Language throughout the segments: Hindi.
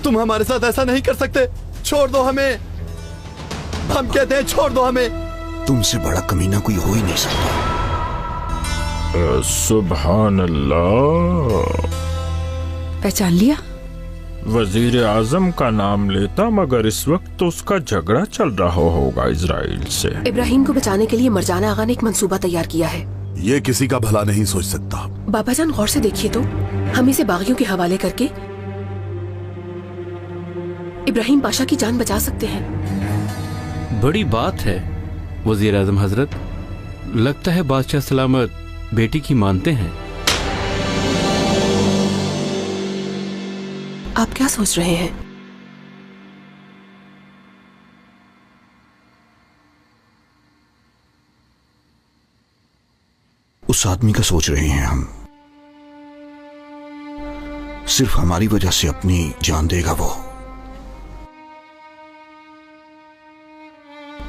तुम हमारे साथ ऐसा नहीं कर सकते। छोड़ दो हमें, हम कहते हैं छोड़ दो हमें। तुमसे बड़ा कमीना कोई हो ही नहीं सकता। सुभान अल्लाह। पहचान लिया? वजीर आजम का नाम लेता, मगर इस वक्त तो उसका झगड़ा चल रहा होगा इजराइल से। इब्राहिम को बचाने के लिए मरजाना आगा ने एक मंसूबा तैयार किया है। ये किसी का भला नहीं सोच सकता। बाबा जान गौर से देखिए तो, हम इसे बागियों के हवाले करके इब्राहिम पाशा की जान बचा सकते हैं। बड़ी बात है वजीर आजम हजरत। लगता है बादशाह सलामत बेटी की मानते हैं। आप क्या सोच रहे हैं? उस आदमी का सोच रहे हैं हम। सिर्फ हमारी वजह से अपनी जान देगा वो।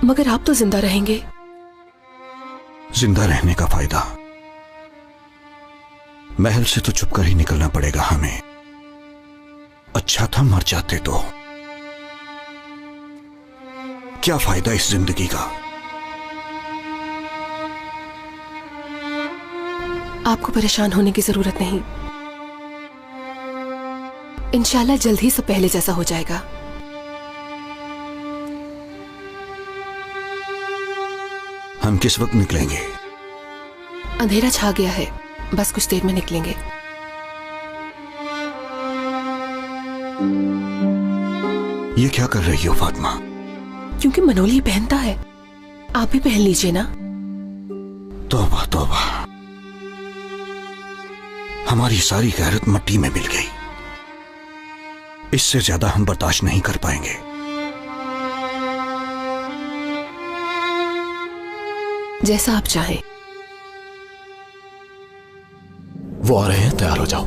मगर आप तो जिंदा रहेंगे। जिंदा रहने का फायदा? महल से तो चुप कर ही निकलना पड़ेगा हमें। अच्छा था मर जाते तो। क्या फायदा इस जिंदगी का? आपको परेशान होने की जरूरत नहीं। इंशाल्लाह जल्द ही सब पहले जैसा हो जाएगा। हम किस वक्त निकलेंगे? अंधेरा छा गया है, बस कुछ देर में निकलेंगे। ये क्या कर रही हो फातिमा? क्योंकि मनोली पहनता है, आप भी पहन लीजिए ना। तौबा तौबा, हमारी सारी गैरत मिट्टी में मिल गई। इससे ज्यादा हम बर्दाश्त नहीं कर पाएंगे। जैसा आप चाहें। वो आ रहे हैं, तैयार हो जाओ।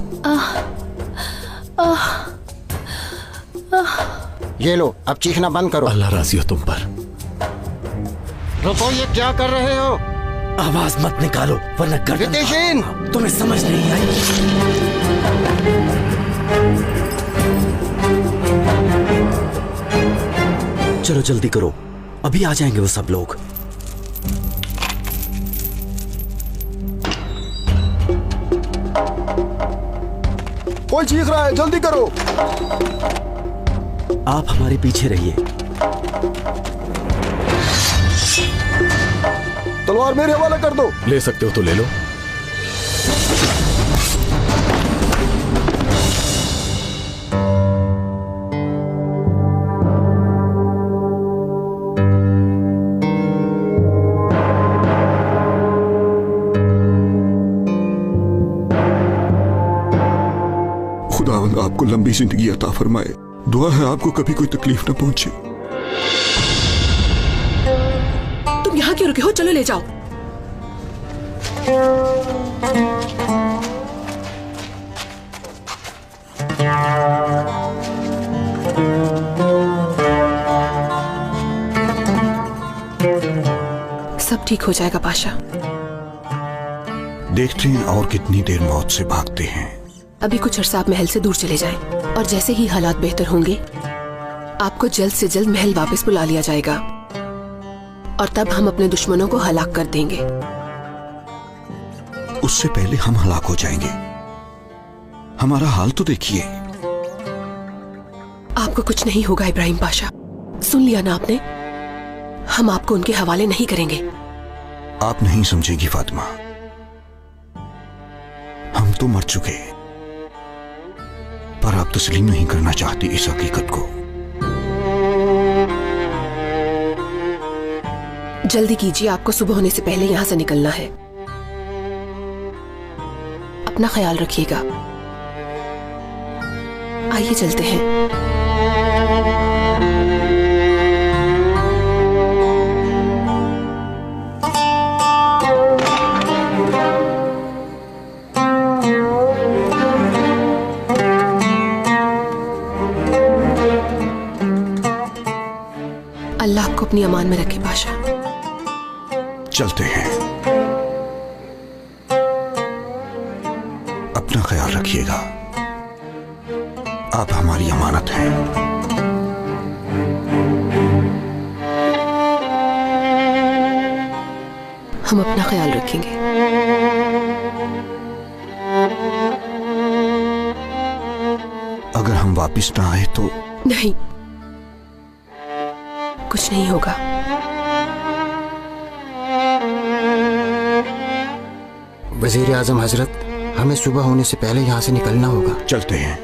ये लो, अब चीखना बंद करो। अल्लाह राजी हो तुम पर। रुको, ये क्या कर रहे हो? आवाज मत निकालो वरना गर्दन तुम्हें समझ नहीं आई। चलो जल्दी करो, अभी आ जाएंगे वो सब लोग। कोई चीख रहा है, जल्दी करो। आप हमारे पीछे रहिए। तलवार मेरे हवाले कर दो। ले सकते हो तो ले लो। खुदावंद आपको लंबी जिंदगी अता फरमाए। दुआ है आपको कभी कोई तकलीफ ना पहुंचे। तुम यहाँ क्यों रुके हो? चलो ले जाओ। सब ठीक हो जाएगा पाशा। देखते हैं और कितनी देर मौत से भागते हैं। अभी कुछ अरसा आप महल से दूर चले जाएं, और जैसे ही हालात बेहतर होंगे आपको जल्द से जल्द महल वापस बुला लिया जाएगा, और तब हम अपने दुश्मनों को हलाक कर देंगे। उससे पहले हम हलाक हो जाएंगे। हमारा हाल तो देखिए। आपको कुछ नहीं होगा इब्राहिम पाशा, सुन लिया ना आपने? हम आपको उनके हवाले नहीं करेंगे। आप नहीं समझेगी फातिमा, हम तो मर चुके, पर आप तस्लीम नहीं करना चाहती इस हकीकत को। जल्दी कीजिए, आपको सुबह होने से पहले यहां से निकलना है। अपना ख्याल रखिएगा। आइए चलते हैं। अल्लाह आपको अपनी अमान में रखे पाशा। चलते हैं। अपना ख्याल रखिएगा। आप हमारी अमानत हैं। हम अपना ख्याल रखेंगे। अगर हम वापस ना आए तो? नहीं, कुछ नहीं होगा। वजीर आजम हजरत, हमें सुबह होने से पहले यहाँ से निकलना होगा। चलते हैं।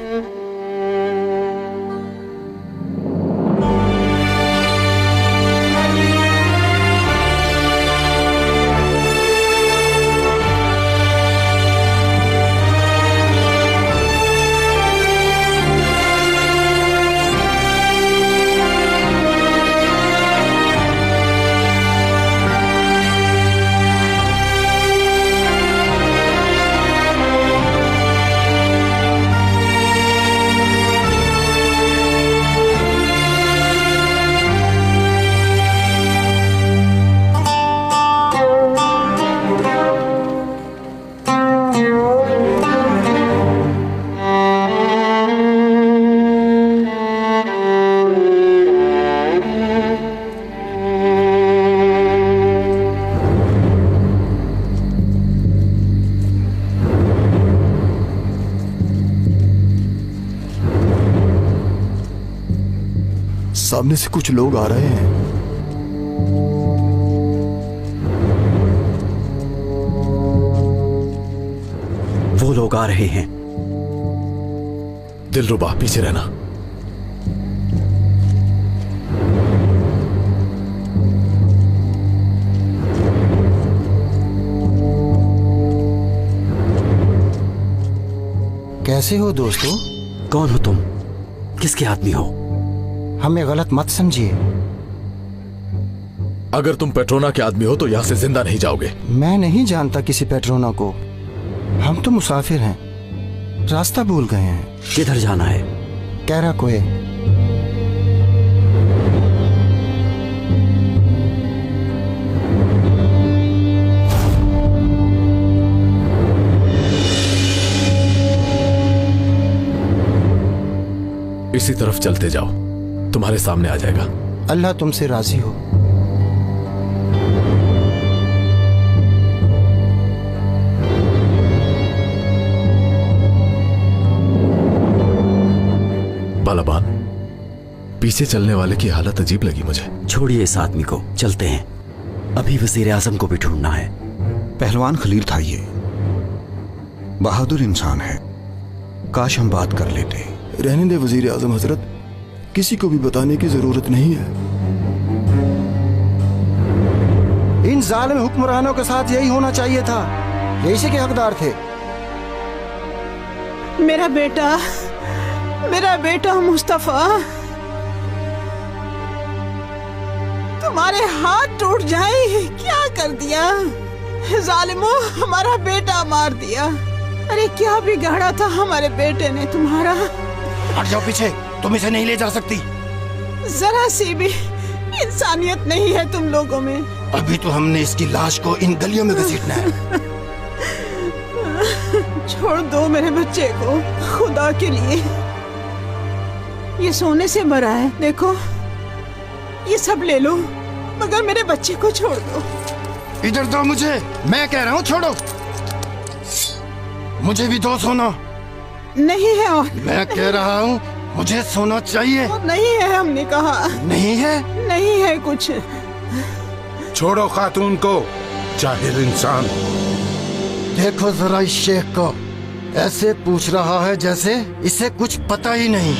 सामने से कुछ लोग आ रहे हैं। वो लोग आ रहे हैं। दिलरुबा, पीछे रहना। कैसे हो दोस्तों? कौन हो तुम? किसके आदमी हो? हमें गलत मत समझिए। अगर तुम पेट्रोना के आदमी हो तो यहाँ से जिंदा नहीं जाओगे। मैं नहीं जानता किसी पेट्रोना को। हम तो मुसाफिर हैं, रास्ता भूल गए हैं। किधर जाना है? कैरा कोए। इसी तरफ चलते जाओ, तुम्हारे सामने आ जाएगा। अल्लाह तुमसे राजी हो। बालाबान, पीछे चलने वाले की हालत अजीब लगी मुझे। छोड़िए इस आदमी को, चलते हैं। अभी वजीर आजम को भी ढूंढना है। पहलवान खलील था ये, बहादुर इंसान है। काश हम बात कर लेते। रहने दे वजीर आजम हजरत, किसी को भी बताने की जरूरत नहीं है। इन जालिम हुक्मरानों के साथ यही होना चाहिए था। ये इसी के हकदार थे। मेरा बेटा मुस्तफा, तुम्हारे हाथ टूट जाए। क्या कर दिया जालिमों, हमारा बेटा मार दिया। अरे क्या बिगाड़ा था हमारे बेटे ने तुम्हारा। हट जाओ पीछे, तुम इसे नहीं ले जा सकती। जरा सी भी इंसानियत नहीं है तुम लोगों में। अभी तो हमने इसकी लाश को इन गलियों में घसीटना है। छोड़ दो मेरे बच्चे को, खुदा के लिए। ये सोने से मरा है, देखो ये सब ले लो, मगर मेरे बच्चे को छोड़ दो। इधर दो मुझे, मैं कह रहा हूँ छोड़ो। मुझे भी दो सोना। नहीं है और मैं कह रहा हूँ मुझे सोना चाहिए। और नहीं है, हमने कहा। नहीं है? नहीं है कुछ। छोड़ो खातून को, जाहिल इंसान। देखो जरा इस शेख को, ऐसे पूछ रहा है जैसे इसे कुछ पता ही नहीं।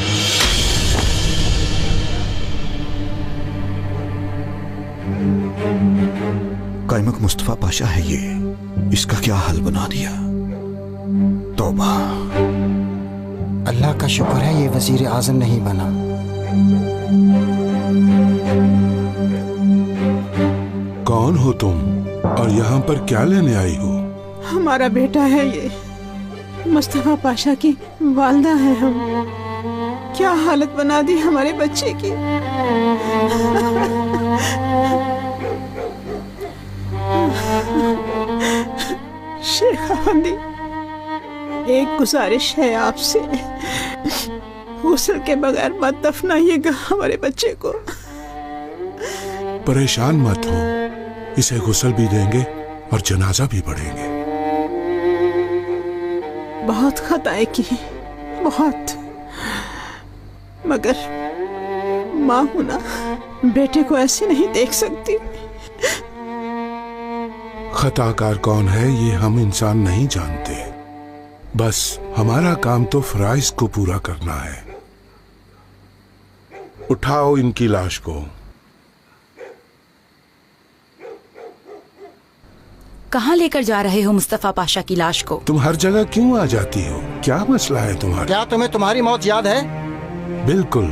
कायमक मुस्तफा पाशा है ये, इसका क्या हाल बना दिया। तौबा। अल्लाह का शुक्र है ये वजीर आजम नहीं बना। कौन हो तुम और यहाँ पर क्या लेने आई हो? हमारा बेटा है ये, मुस्तफा पाशा की वालदा है हम। क्या हालत बना दी हमारे बच्चे की। शेख अफंदी, एक गुजारिश है आपसे, गुस्ल के बगैर मत दफनाइएगा हमारे बच्चे को। परेशान मत हो, इसे गुस्ल भी देंगे और जनाजा भी पढ़ेंगे। बहुत खताएं की, बहुत, मगर माँ हूं ना, बेटे को ऐसे नहीं देख सकती। खताकार कौन है ये हम इंसान नहीं जानते, बस हमारा काम तो फराइज को पूरा करना है। उठाओ इनकी लाश को। कहाँ लेकर जा रहे हो मुस्तफा पाशा की लाश को? तुम हर जगह क्यों आ जाती हो? क्या मसला है तुम्हारा? क्या तुम्हें तुम्हारी मौत याद है? बिल्कुल,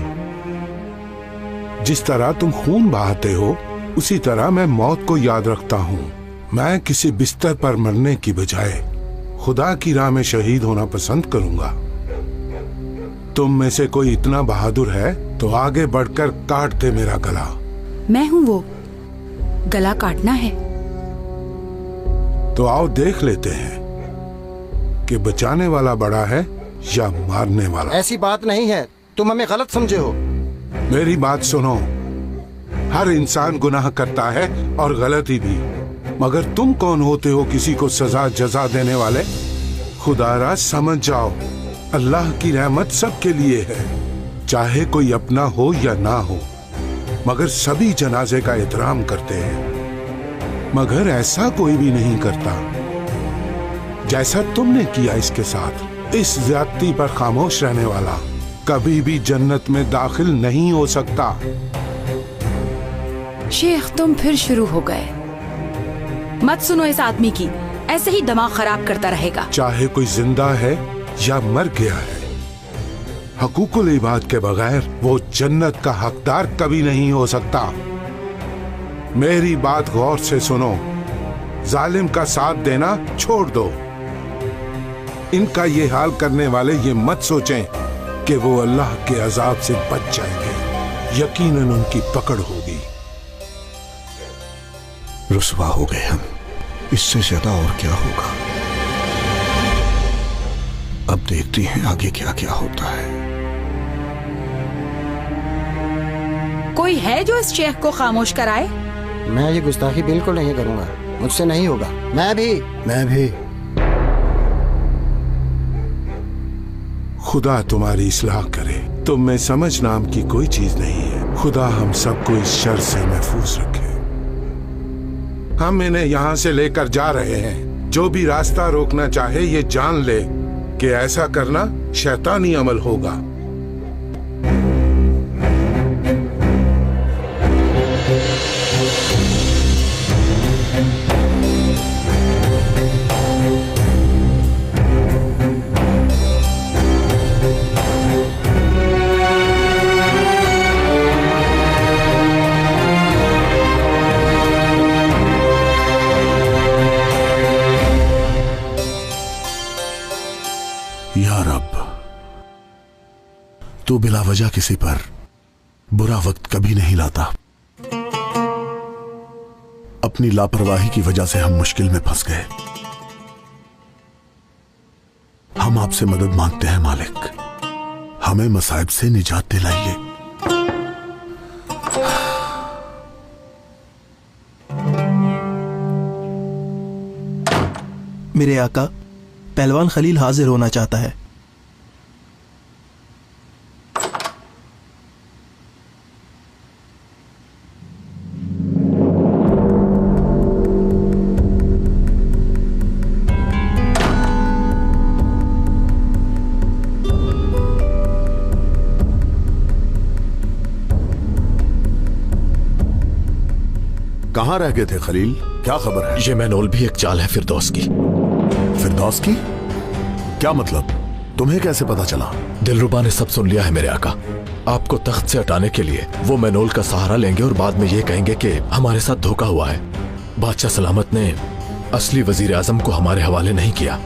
जिस तरह तुम खून बहाते हो उसी तरह मैं मौत को याद रखता हूँ। मैं किसी बिस्तर पर मरने की बजाय खुदा की राह में शहीद होना पसंद करूंगा। तुम में से कोई इतना बहादुर है तो आगे बढ़कर काट दे मेरा गला। मैं हूँ वो, गला काटना है। तो आओ देख लेते हैं कि बचाने वाला बड़ा है या मारने वाला। ऐसी बात नहीं है, तुम हमें गलत समझे हो। मेरी बात सुनो, हर इंसान गुनाह करता है और गलती भी, मगर तुम कौन होते हो किसी को सजा जजा देने वाले? खुदारा समझ जाओ, अल्लाह की रहमत सबके लिए है, चाहे कोई अपना हो या ना हो, मगर सभी जनाजे का एहतराम करते हैं। मगर ऐसा कोई भी नहीं करता जैसा तुमने किया इसके साथ। इस ज्यादती पर खामोश रहने वाला कभी भी जन्नत में दाखिल नहीं हो सकता। शेख तुम फिर शुरू हो गए। मत सुनो इस आदमी की, ऐसे ही दिमाग खराब करता रहेगा। चाहे कोई जिंदा है या मर गया है, हकूकुल इबाद के बगैर वो जन्नत का हकदार कभी नहीं हो सकता। मेरी बात गौर से सुनो, जालिम का साथ देना छोड़ दो। इनका ये हाल करने वाले ये मत सोचें कि वो अल्लाह के अजाब से बच जाएंगे, यकीनन उनकी पकड़ होगी। रुसवा हो गए हम, इससे ज्यादा और क्या होगा। अब देखते हैं आगे क्या क्या होता है। कोई है जो इस शेख को खामोश कराए? मैं ये गुस्ताखी बिल्कुल नहीं करूंगा, मुझसे नहीं होगा। मैं भी खुदा तुम्हारी इस्लाह करे। तुम में समझ नाम की कोई चीज नहीं है। खुदा हम सबको इस शर से महफूज रखे। हम इन्हें यहाँ से लेकर जा रहे हैं। जो भी रास्ता रोकना चाहे ये जान ले कि ऐसा करना शैतानी अमल होगा। या रब, तू बिला वजह किसी पर बुरा वक्त कभी नहीं लाता। अपनी लापरवाही की वजह से हम मुश्किल में फंस गए। हम आपसे मदद मांगते हैं मालिक, हमें मसाइब से निजात दिलाइए। मेरे आका, पहलवान खलील हाजिर होना चाहता है। कहां रह गए थे खलील? क्या खबर है? ये मैनोल भी एक चाल है फिरदौस की। फिरदौस की? क्या मतलब? तुम्हें कैसे पता चला? दिलरुबा ने सब सुन लिया है मेरे आका। आपको तख्त से हटाने के लिए वो मैनोल का सहारा लेंगे और बाद में ये कहेंगे कि हमारे साथ धोखा हुआ है। बादशाह सलामत ने असली वजीर आजम को हमारे हवाले नहीं किया।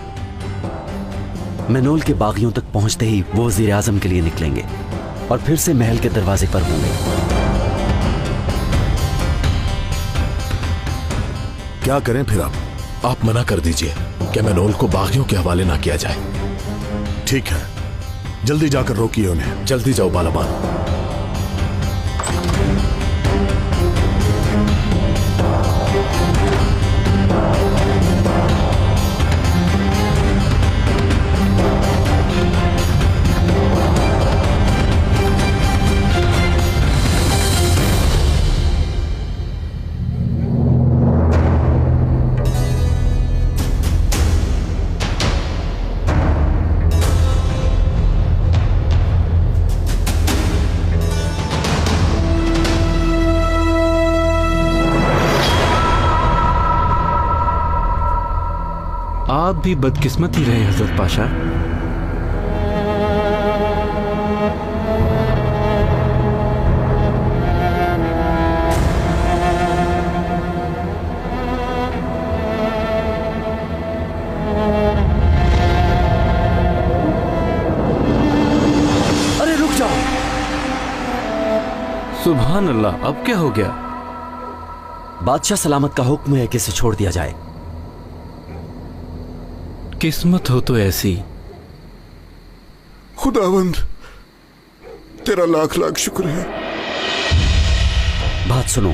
मैनोल के बागियों तक पहुंचते ही वो वजीर आजम के लिए निकलेंगे और फिर से महल के दरवाजे पर होंगे। क्या करें फिर अब? आप मना कर दीजिए कि मैनोल को बागियों के हवाले ना किया जाए। ठीक है, जल्दी जाकर रोकिए उन्हें। जल्दी जाओ बालाबान। आप भी बदकिस्मत ही रहे हजरत पाशा। अरे रुक जाओ। सुभान अल्लाह, अब क्या हो गया? बादशाह सलामत का हुक्म है कि इसे छोड़ दिया जाए। किस्मत हो तो ऐसी। खुदावंद, तेरा लाख लाख शुक्र है। बात सुनो,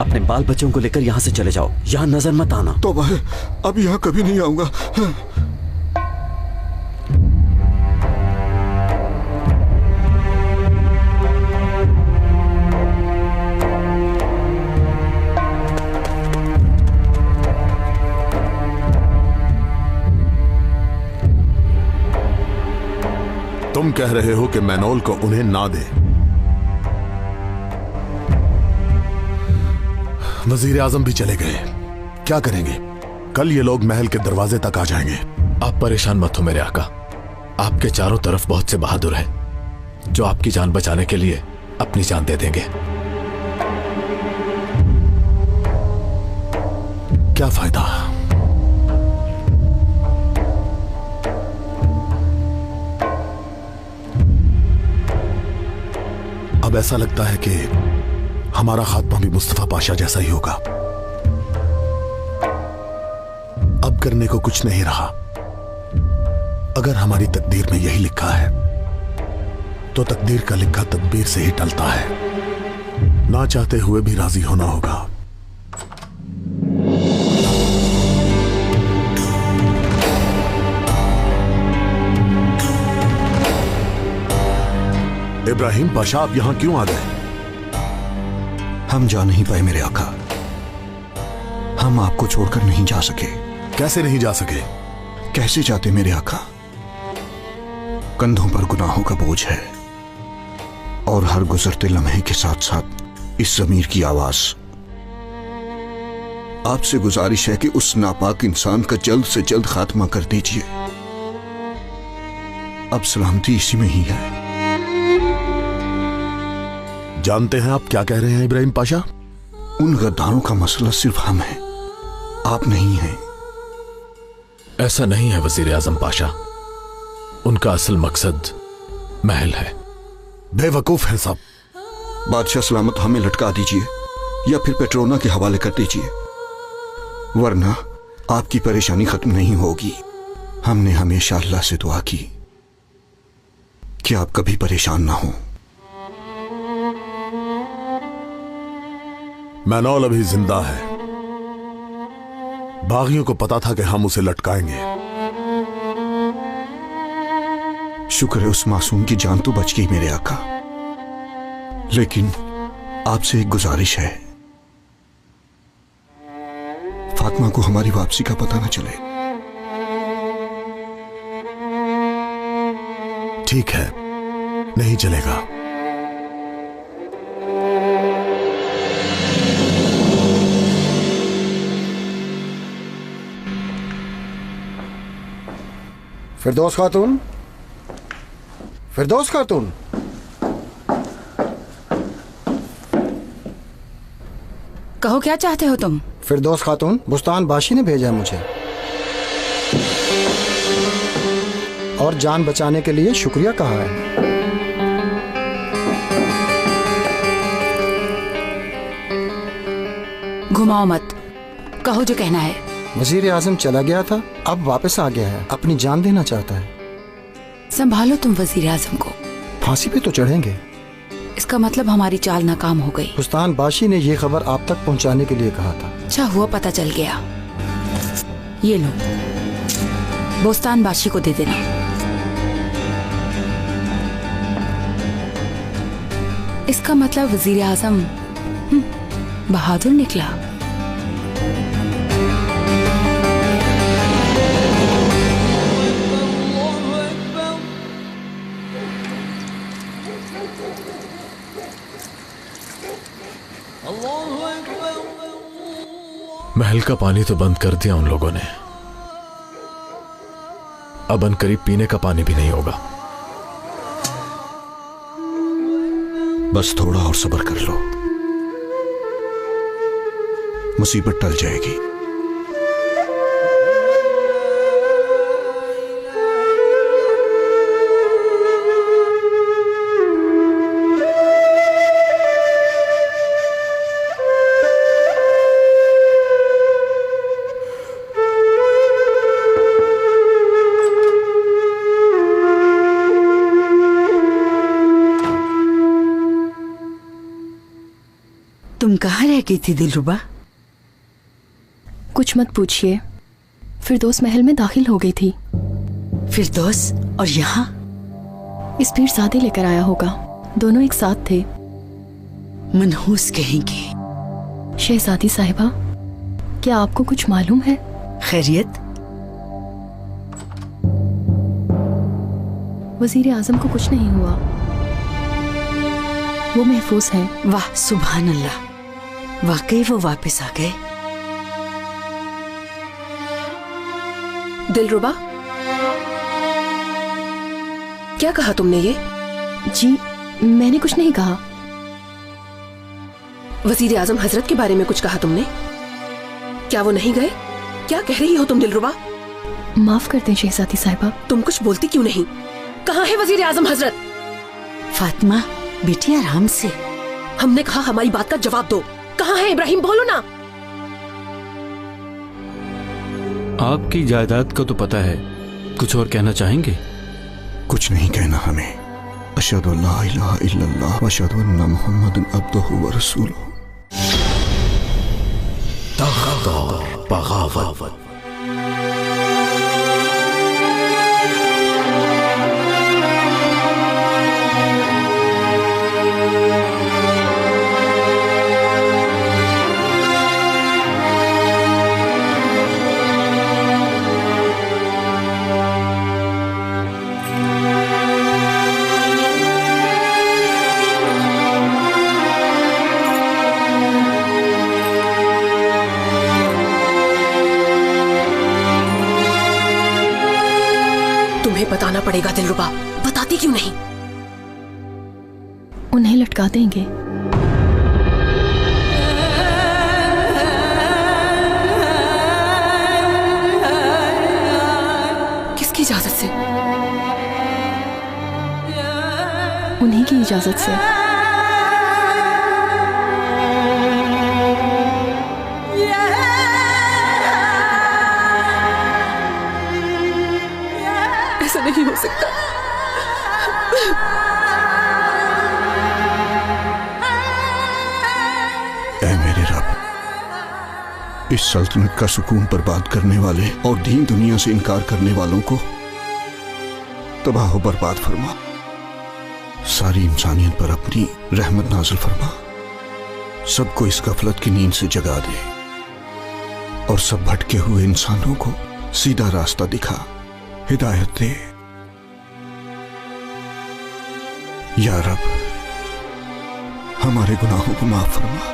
अपने बाल बच्चों को लेकर यहां से चले जाओ, यहां नजर मत आना। तौबा है, अब यहां कभी नहीं आऊंगा। तुम कह रहे हो कि मैनोल को उन्हें ना दे। वजीर आजम भी चले गए, क्या करेंगे? कल ये लोग महल के दरवाजे तक आ जाएंगे। आप परेशान मत हो मेरे आका, आपके चारों तरफ बहुत से बहादुर हैं जो आपकी जान बचाने के लिए अपनी जान दे देंगे। क्या फायदा? अब ऐसा लगता है कि हमारा खात्मा भी मुस्तफा पाशा जैसा ही होगा। अब करने को कुछ नहीं रहा। अगर हमारी तकदीर में यही लिखा है तो तकदीर का लिखा तदबीर से ही टलता है। ना चाहते हुए भी राजी होना होगा। इब्राहिम पाशा, आप यहां क्यों आ गए? हम जा नहीं पाए मेरे आका। हम आपको छोड़कर नहीं जा सके। कैसे नहीं जा सके? कैसे जाते मेरे आका? कंधों पर गुनाहों का बोझ है और हर गुजरते लम्हे के साथ साथ इस ज़मीर की आवाज। आपसे गुजारिश है कि उस नापाक इंसान का जल्द से जल्द खात्मा कर दीजिए। अब सलामती इसी में ही है। जानते हैं आप क्या कह रहे हैं इब्राहिम पाशा? उन गद्दारों का मसला सिर्फ हम हैं, आप नहीं हैं। ऐसा नहीं है वजीर आजम पाशा, उनका असल मकसद महल है। बेवकूफ है सब। बादशाह सलामत हमें लटका दीजिए या फिर पेट्रोना के हवाले कर दीजिए, वरना आपकी परेशानी खत्म नहीं होगी। हमने हमेशा अल्लाह से दुआ की कि आप कभी परेशान ना हो। मैनोल अभी जिंदा है। बागियों को पता था कि हम उसे लटकाएंगे। शुक्र है उस मासूम की जान तो बच गई मेरे आका। लेकिन आपसे एक गुजारिश है, फातिमा को हमारी वापसी का पता न चले। ठीक है, नहीं चलेगा। फिरदौस खातून, फिरदौस खातून, कहो क्या चाहते हो तुम? फिरदौस खातून, बुस्तान बाशी ने भेजा है मुझे और जान बचाने के लिए शुक्रिया कहा है। घुमाओ मत, कहो जो कहना है। वजीर आजम चला गया था, अब वापस आ गया है, अपनी जान देना चाहता है। संभालो तुम वजीर आजम को। फांसी पे तो चढ़ेंगे। इसका मतलब हमारी चाल नाकाम हो गई। उस्तान बाशी ने ये खबर आप तक पहुंचाने के लिए कहा था। अच्छा हुआ पता चल गया। ये लो, बोस्तान बाशी को दे देना। इसका मतलब वजीर आजम बहादुर निकला। महल का पानी तो बंद कर दिया उन लोगों ने। अब अनकरीब पीने का पानी भी नहीं होगा। बस थोड़ा और सब्र कर लो, मुसीबत टल जाएगी। तुम कहाँ रह गई थी दिलरुबा? कुछ मत पूछिए, फिरदौस महल में दाखिल हो गई थी। फिरदौस और यहाँ? इस पीरजादे लेकर आया होगा, दोनों एक साथ थे। मनहूस कहेंगे। शहजादी साहिबा, क्या आपको कुछ मालूम है? खैरियत? वजीर आजम को कुछ नहीं हुआ, वो महफूज हैं। वाह सुभान अल्लाह, वाकई वो वापस आ गए। दिलरुबा, क्या कहा तुमने ये? जी मैंने कुछ नहीं कहा। वजीर आजम हजरत के बारे में कुछ कहा तुमने? क्या वो नहीं गए? क्या कह रही हो तुम दिलरुबा? माफ कर दें शहजादी साहिबा। तुम कुछ बोलती क्यों नहीं? कहाँ है वजीर आजम हजरत? फातिमा बेटी आराम से। हमने कहा हमारी बात का जवाब दो। कहाँ है इब्राहिम? बोलो ना। आपकी जायदाद का तो पता है, कुछ और कहना चाहेंगे? कुछ नहीं कहना हमें। अशहदु अल्ला इलाहा इल्लल्लाह व अशहदु अन्ना मुहम्मदन अब्दुहु व रसूलुहु। बगावत। बताना पड़ेगा दिलरुबा, बताती क्यों नहीं? उन्हें लटका देंगे। किसकी इजाजत से? उन्हीं की इजाजत से। ऐसा नहीं हो सकता। ऐ मेरे रब, इस सल्तनत का सुकून बर्बाद करने वाले और दीन दुनिया से इनकार करने वालों को तबाह बर्बाद फरमा। सारी इंसानियत पर अपनी रहमत नाज़िल फरमा। सबको इस गफलत की नींद से जगा दे और सब भटके हुए इंसानों को सीधा रास्ता दिखा, हिदायत दे। या रब, हमारे गुनाहों को माफ फरमा।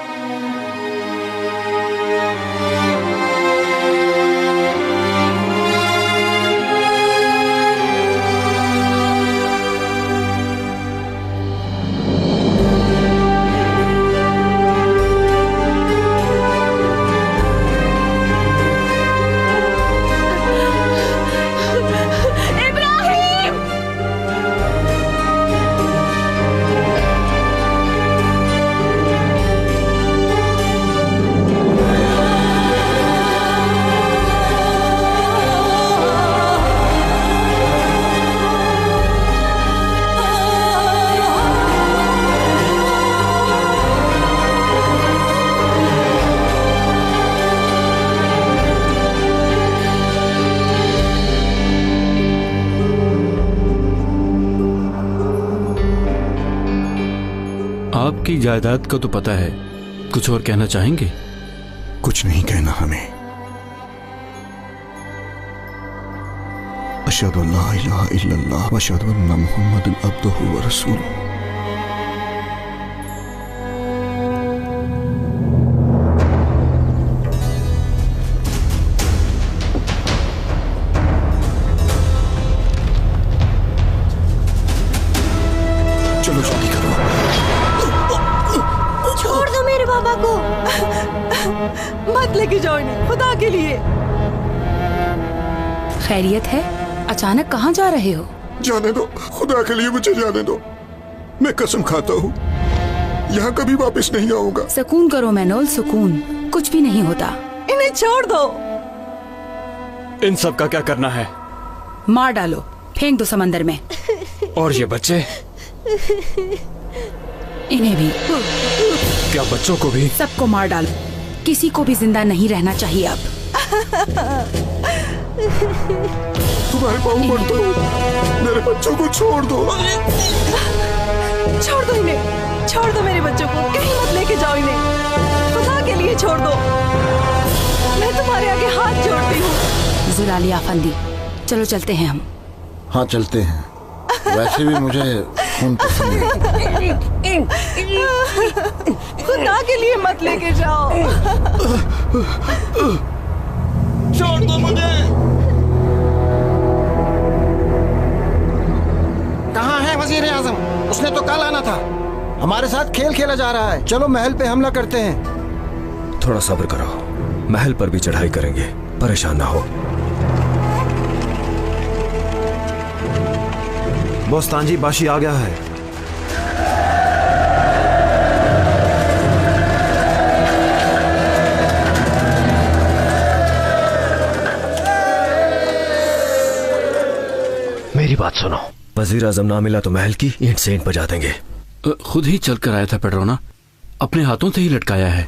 आपकी जायदाद का तो पता है, कुछ और कहना चाहेंगे? कुछ नहीं कहना हमें। अशहदु अल्ला इलाहा इल्लल्लाह व अशहदु अन्ना मुहम्मदन अब्दुहु व रसूलुहु। चलो जल्दी करो। छोड़ दो मेरे बाबा को। मत लेके जाओ इन्हें, खुदा के लिए। खैरियत है? अचानक कहाँ जा रहे हो? जाने दो, खुदा के लिए मुझे जाने दो। मैं कसम खाता हूँ यहाँ कभी वापस नहीं आऊंगा। सुकून करो मैनोल, सुकून। कुछ भी नहीं होता। इन्हें छोड़ दो। इन सब का क्या करना है? मार डालो, फेंक दो समंदर में। और ये बच्चे? इन्हें भी। क्या बच्चों को भी? सबको मार डालो। किसी को भी जिंदा नहीं रहना चाहिए अब। तुम्हारे पाँव पड़ता हूँ, मेरे बच्चों को छोड़ दो। छोड़ दो इन्हें, छोड़ दो मेरे बच्चों को, कहीं मत लेके जाओ इन्हें। खुदा के लिए छोड़ दो। मैं तुम्हारे आगे हाथ जोड़ती हूँ। जुलाली आफंदी, चलो चलते हैं हम। हाँ चलते हैं। वैसे भी मुझे खून पसंद है। खुदा के लिए मत लेके जाओ। छोड़ दो मुझे। कहाँ है वजीर आजम? उसने तो कल आना था। हमारे साथ खेल खेला जा रहा है। चलो महल पे हमला करते हैं। थोड़ा सब्र करो, महल पर भी चढ़ाई करेंगे, परेशान ना हो। बोस्तांजी बाशी आ गया है। मेरी बात सुनो, वजीर आजम ना मिला तो महल की ईंट से ईंट बजा देंगे। खुद ही चल कर आया था पेट्रोना, अपने हाथों से ही लटकाया है।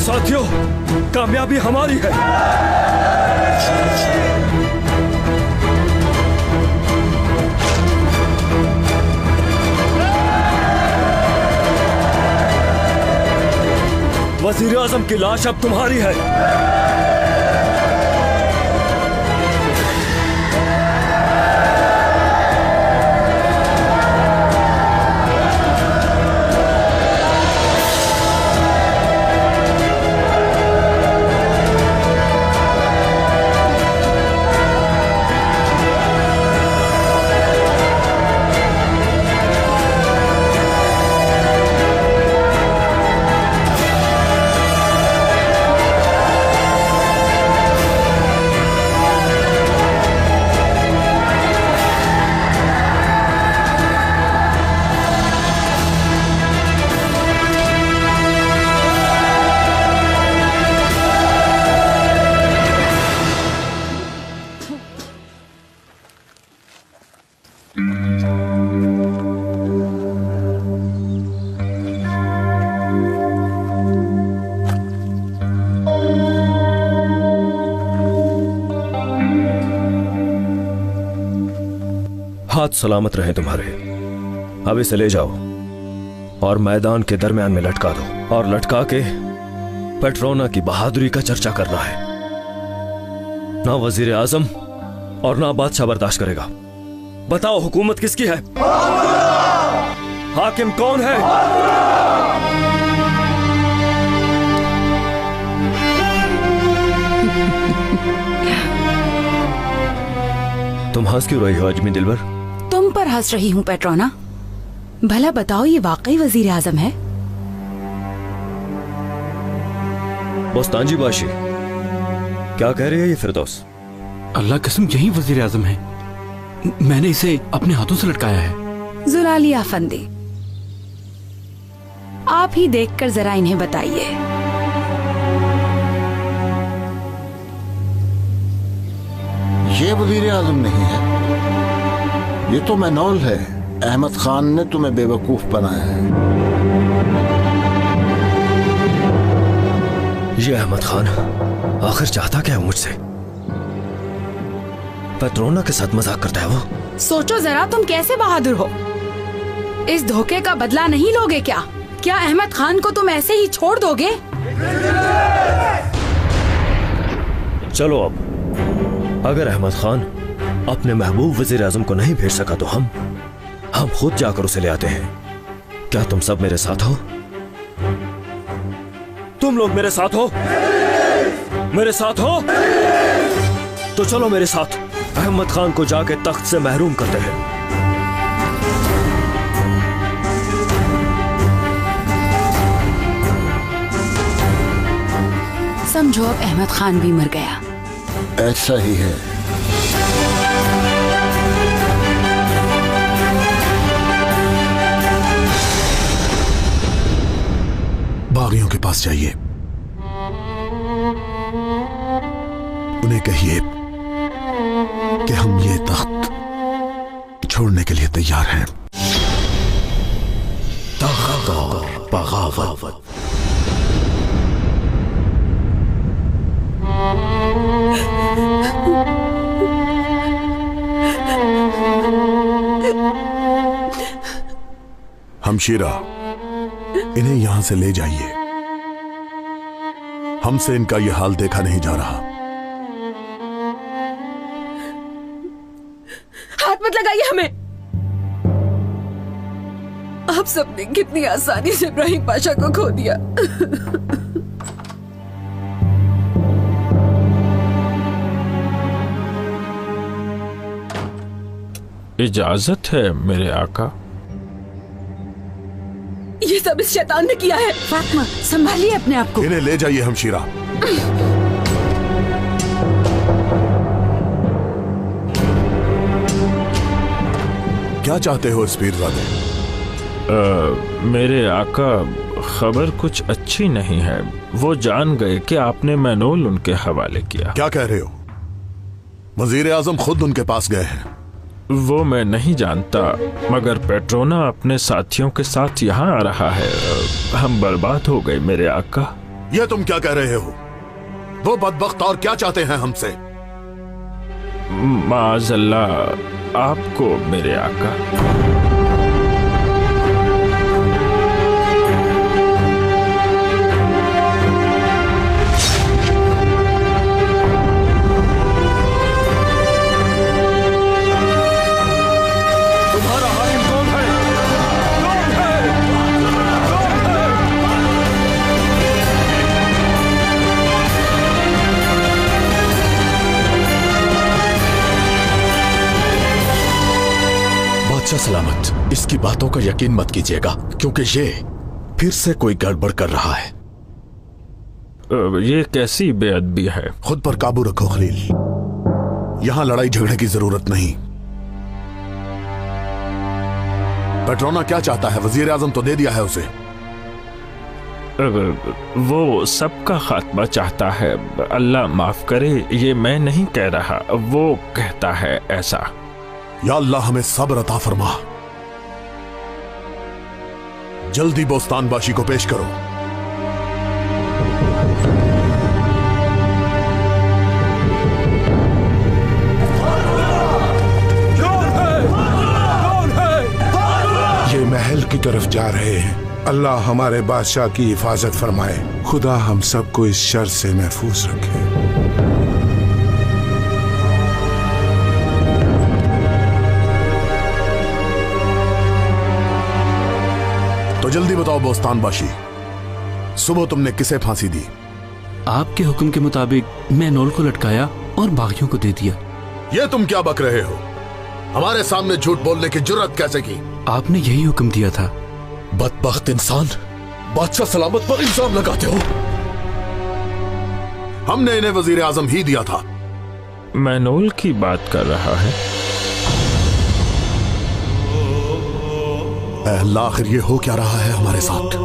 साथियों, कामयाबी हमारी है। वजीर आजम की लाश अब तुम्हारी है। हाथ सलामत रहे तुम्हारे। अब इसे ले जाओ और मैदान के दरमियान में लटका दो, और लटका के पेट्रोना की बहादुरी का चर्चा करना है। ना वजीर आजम और ना बादशाह बर्दाश्त करेगा। बताओ हुकूमत किसकी है? हाकिम कौन है? तुम हंस क्यों रही हो अजमी दिलबर? तुम पर हंस रही हूँ पेट्रोना। भला बताओ, ये वाकई वजीर आजम है? बोस्तांजी बाशी, क्या कह रही है ये फिरदौस? अल्लाह कसम, यही वजीर आजम है। मैंने इसे अपने हाथों से लटकाया है। जुलाली आफंदी, आप ही देखकर जरा इन्हें बताइए। ये वजीर आजम नहीं है, ये तो मैनौल है। अहमद खान ने तुम्हें बेवकूफ बनाया है। ये अहमद खान आखिर चाहता क्या है मुझसे? पेट्रोना के साथ मजाक करता है वो। सोचो जरा, तुम कैसे बहादुर हो। इस धोखे का बदला नहीं लोगे क्या? क्या अहमद खान को तुम ऐसे ही छोड़ दोगे? चलो अब, अगर अहमद खान अपने महबूब वजीर आजम को नहीं भेज सका तो हम खुद जाकर उसे ले आते हैं। क्या तुम सब मेरे साथ हो? तुम लोग मेरे साथ हो? मेरे साथ हो? तो चलो मेरे साथ अहमद खान को जाके तख्त से महरूम करते हैं। समझो अब अहमद खान भी मर गया। ऐसा ही है। बागियों के पास जाइए, उन्हें कहिए कि हम ये तख्त छोड़ने के लिए तैयार हैं। बगावत। हमशीरा, इन्हें यहां से ले जाइए। हमसे इनका यह हाल देखा नहीं जा रहा। हाथ मत लगाइए हमें। आप सबने कितनी आसानी से इब्राहिम पाशा को खो दिया। इजाजत है मेरे आका। ये सब इस शैतान ने किया है। फातिमा, संभालिए अपने आप को। इन्हें ले जाइए हमशीरा। क्या चाहते हो इस पीरजादे? मेरे आका, खबर कुछ अच्छी नहीं है। वो जान गए कि आपने मैनोल उनके हवाले किया। क्या कह रहे हो? वजीर आजम खुद उनके पास गए हैं। वो मैं नहीं जानता, मगर पेट्रोना अपने साथियों के साथ यहाँ आ रहा है। हम बर्बाद हो गए मेरे आका। ये तुम क्या कह रहे हो? वो बदबख्त और क्या चाहते हैं हमसे? माज़अल्लाह, आपको मेरे आका। सलामत, इसकी बातों का यकीन मत कीजिएगा, क्योंकि ये फिर से कोई गड़बड़ कर रहा है। ये कैसी बेअदबी है? खुद पर काबू रखो खलील। यहां लड़ाई झगड़े की जरूरत नहीं। पेट्रोना क्या चाहता है? वजीर आजम तो दे दिया है उसे। वो सबका खात्मा चाहता है। अल्लाह माफ करे, ये मैं नहीं कह रहा, वो कहता है ऐसा। या अल्लाह, हमें सब्र अता फरमा। जल्दी बोस्तानबाशी को पेश करो। ये महल की तरफ जा रहे हैं। अल्लाह हमारे बादशाह की हिफाजत फरमाए। खुदा हम सबको इस शर से महफूज रखे। तो जल्दी बताओ बोस्तानबाशी, सुबह तुमने किसे फांसी दी? आपके हुक्म के मुताबिक मैनोल को लटकाया और बागियों को दे दिया। ये तुम क्या बक रहे हो? हमारे सामने झूठ बोलने की जुर्रत कैसे की? आपने यही हुक्म दिया था। बदबख्त इंसान, बादशाह सलामत पर इल्जाम लगाते हो। हमने इन्हें वजीर आजम ही दिया था। मैनोल की बात कर रहा है। अल्लाह, आखिर ये हो क्या रहा है हमारे साथ?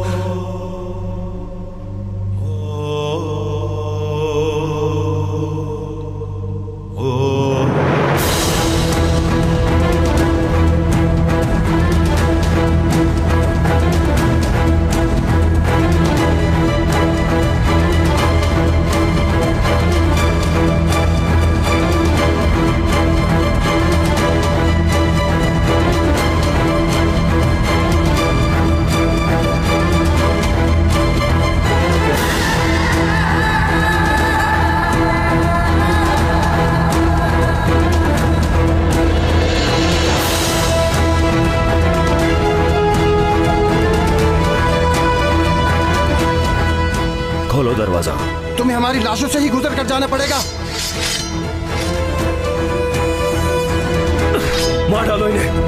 खोलो दरवाजा। तुम्हें हमारी लाशों से ही गुजर कर जाना पड़ेगा। मार डालो इन्हें।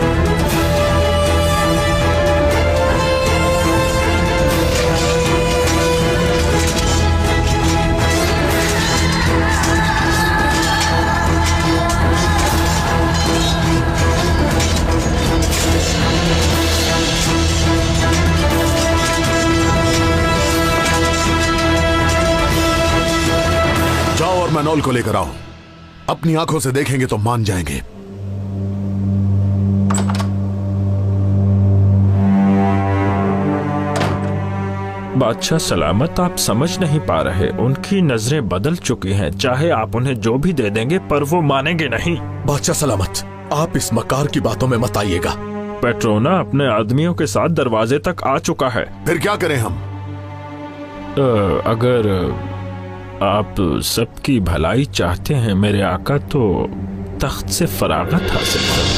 जाओ और मैनोल को लेकर आओ। अपनी आंखों से देखेंगे तो मान जाएंगे। बादशाह सलामत, आप समझ नहीं पा रहे, उनकी नजरें बदल चुकी हैं। चाहे आप उन्हें जो भी दे देंगे पर वो मानेंगे नहीं। बादशाह सलामत, आप इस मकार की बातों में मत आइएगा। पेट्रोना अपने आदमियों के साथ दरवाजे तक आ चुका है। फिर क्या करें हम? अगर आप सबकी भलाई चाहते हैं मेरे आका, तो तख्त से फरागत हासिल करें।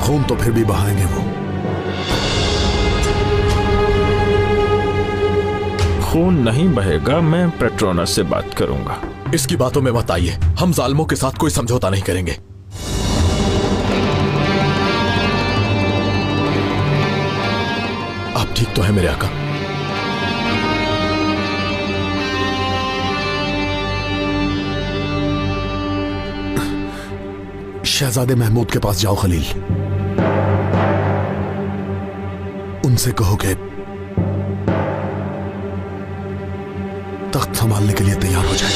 खून तो फिर भी बहाएंगे वो। खून नहीं बहेगा, मैं पेट्रोना से बात करूंगा। इसकी बातों में मत आइए, हम जालिमों के साथ कोई समझौता नहीं करेंगे। आप ठीक तो हैं मेरे आका? शहजादे महमूद के पास जाओ खलील। उनसे कहो कि तख्त संभालने के लिए तैयार हो जाए।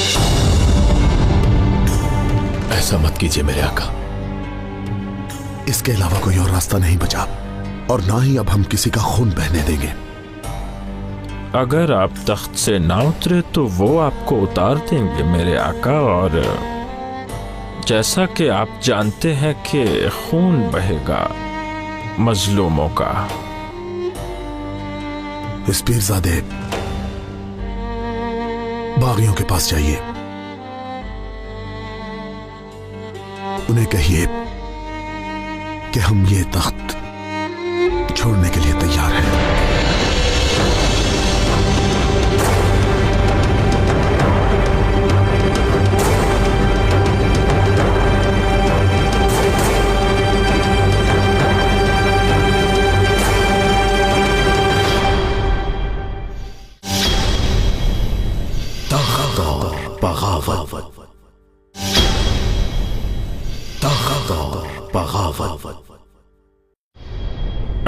ऐसा मत कीजिए मेरे आका। इसके अलावा कोई और रास्ता नहीं बचा, और ना ही अब हम किसी का खून बहने देंगे। अगर आप तख्त से ना उतरे तो वो आपको उतार देंगे मेरे आका, और जैसा कि आप जानते हैं कि खून बहेगा मजलूमों का। इस पीरजादे बागियों के पास जाइए, उन्हें कहिए कि हम ये तख्त छोड़ने के लिए तैयार हैं।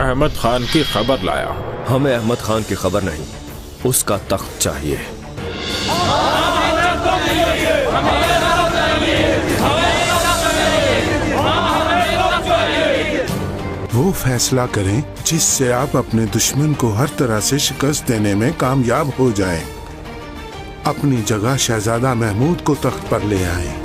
अहमद खान की खबर लाया हूं। हमें अहमद खान की खबर नहीं, उसका तख्त चाहिए। वो फैसला करें जिससे आप अपने दुश्मन को हर तरह से शिकस्त देने में कामयाब हो जाएं। अपनी जगह शहजादा महमूद को तख्त पर ले आएं।